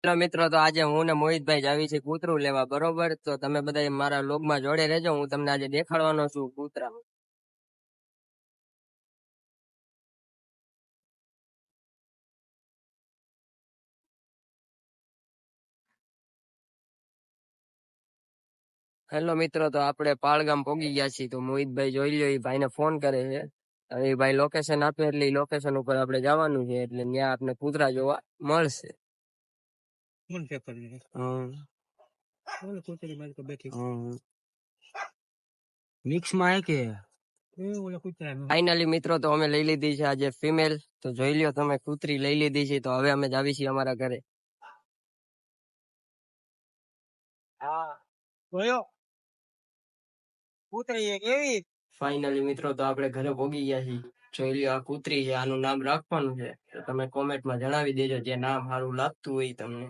Hello મિત્રો, તો આજે હું ને મોહિતભાઈ જાવી છે કૂતરું લેવા. બરોબર, તો તમે બધા મારા લોગમાં જોડે રહેજો. હું તમને આજે દેખાડવાનો છું કૂતરા. હેલો મિત્રો, તો આપણે પાળગામ પોગી ગયા છીએ. તો મોહિતભાઈ જોઈ લ્યો, એ ભાઈને ફોન કરે છે. હવે એ ભાઈ લોકેશન આપે એટલે એ લોકેશન ઉપર આપણે જવાનું છે, એટલે ત્યાં આપણે કૂતરા જોવા મળશે. ફાઇનલી મિત્રો, તો અમે લઈ લીધી છે આજે ફિમેલ. તો જોઈ લ્યો તમે, કૂતરી લઈ લીધી છે. તો હવે અમે જાવી છીએ અમારા ઘરે. ફાઇનલી મિત્રો, તો આપણે ઘરે પોગી ગયા છીએ. જોઈ લ્યો, આ કૂતરી છે, આનું નામ રાખવાનું છે. તો તમે કોમેન્ટમાં જણાવી દેજો જે નામ સારું લાગતું હોય તમને.